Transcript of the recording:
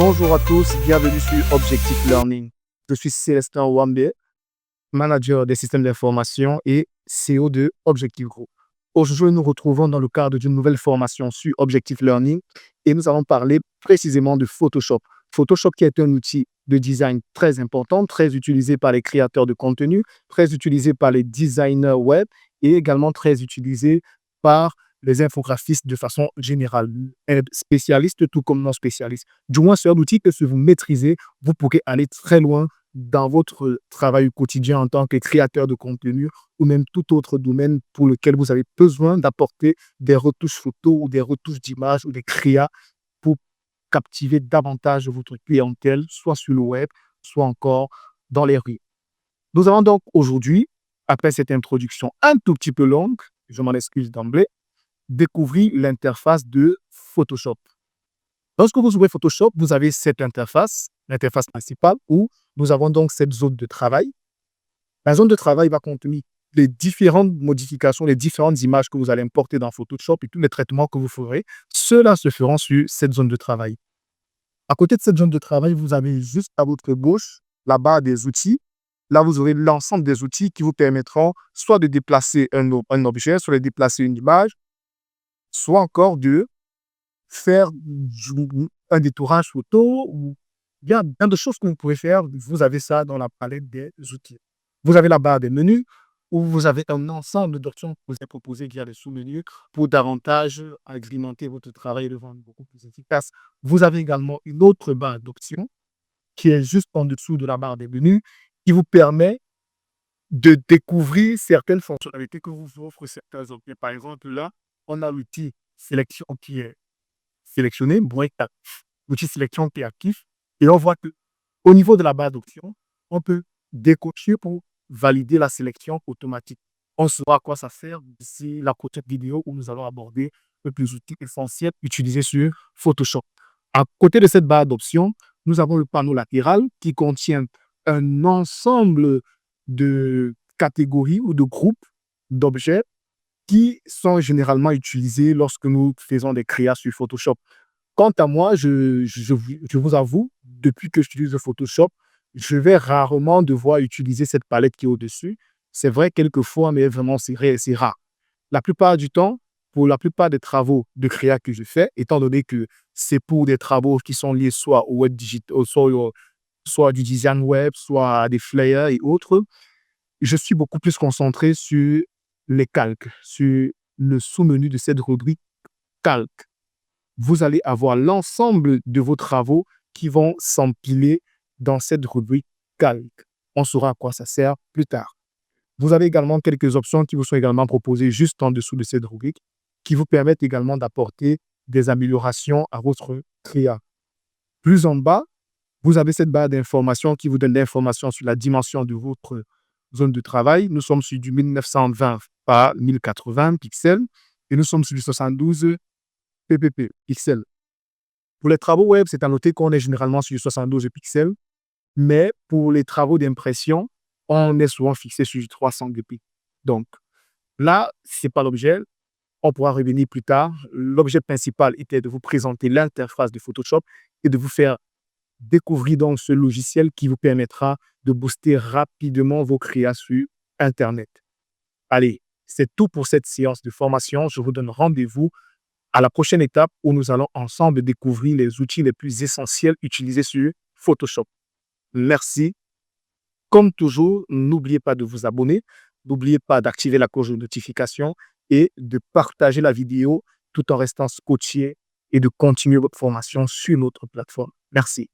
Bonjour à tous, bienvenue sur Objectif Learning. Je suis Célestin Wambe, manager des systèmes d'information et CEO de Objectif Group. Aujourd'hui, nous nous retrouvons dans le cadre d'une nouvelle formation sur Objectif Learning et nous allons parler précisément de Photoshop. Photoshop qui est un outil de design très important, très utilisé par les créateurs de contenu, très utilisé par les designers web et également très utilisé par les infographistes de façon générale, spécialistes tout comme non spécialistes. Du moins, c'est un outil que si vous maîtrisez, vous pourrez aller très loin dans votre travail quotidien en tant que créateur de contenu ou même tout autre domaine pour lequel vous avez besoin d'apporter des retouches photos ou des retouches d'images ou des créas pour captiver davantage votre clientèle, soit sur le web, soit encore dans les rues. Nous allons donc aujourd'hui, après cette introduction un tout petit peu longue, je m'en excuse d'emblée, découvrir l'interface de Photoshop. Lorsque vous ouvrez Photoshop, vous avez cette interface, l'interface principale, où nous avons donc cette zone de travail. La zone de travail va contenir les différentes modifications, les différentes images que vous allez importer dans Photoshop et tous les traitements que vous ferez. Ceux-là se feront sur cette zone de travail. À côté de cette zone de travail, vous avez juste à votre gauche la barre des outils. Là, vous aurez l'ensemble des outils qui vous permettront soit de déplacer un objet, soit de déplacer une image, soit encore de faire un détourage photo ou bien de choses que vous pouvez faire. Vous avez ça dans la palette des outils. Vous avez la barre des menus où vous avez un ensemble d'options que vous avez proposées via les sous-menus pour davantage agrémenter votre travail et le rendre beaucoup plus efficace. Vous avez également une autre barre d'options qui est juste en dessous de la barre des menus qui vous permet de découvrir certaines fonctionnalités que vous offrent certains objets. Par exemple, là, on a l'outil sélection qui est sélectionné, l'outil sélection qui est actif, et on voit que au niveau de la barre d'options, on peut décocher pour valider la sélection automatique. On saura à quoi ça sert d'ici la prochaine vidéo où nous allons aborder les plus outils essentiels utilisés sur Photoshop. À côté de cette barre d'options, nous avons le panneau latéral qui contient un ensemble de catégories ou de groupes d'objets qui sont généralement utilisés lorsque nous faisons des créas sur Photoshop. Quant à moi, je vous avoue, depuis que j'utilise Photoshop, je vais rarement devoir utiliser cette palette qui est au-dessus. C'est vrai quelquefois, mais vraiment, c'est rare. La plupart du temps, pour la plupart des travaux de créa que je fais, étant donné que c'est pour des travaux qui sont liés soit au web digital, soit du design web, soit à des flyers et autres, je suis beaucoup plus concentré sur les calques, sur le sous-menu de cette rubrique calque. Vous allez avoir l'ensemble de vos travaux qui vont s'empiler dans cette rubrique calque. On saura à quoi ça sert plus tard. Vous avez également quelques options qui vous sont également proposées juste en dessous de cette rubrique qui vous permettent également d'apporter des améliorations à votre créa. Plus en bas, vous avez cette barre d'informations qui vous donne l'information sur la dimension de votre zone de travail. Nous sommes sur du 1920 par 1080 pixels et nous sommes sur du 72 ppp, pixels. Pour les travaux web, c'est à noter qu'on est généralement sur 72 pixels, mais pour les travaux d'impression, on est souvent fixé sur 300 dpi. Donc là, ce n'est pas l'objet. On pourra revenir plus tard. L'objet principal était de vous présenter l'interface de Photoshop et de vous faire découvrir donc ce logiciel qui vous permettra de booster rapidement vos créas sur Internet. Allez, c'est tout pour cette séance de formation. Je vous donne rendez-vous à la prochaine étape où nous allons ensemble découvrir les outils les plus essentiels utilisés sur Photoshop. Merci. Comme toujours, n'oubliez pas de vous abonner, n'oubliez pas d'activer la cloche de notification et de partager la vidéo tout en restant scotché et de continuer votre formation sur notre plateforme. Merci.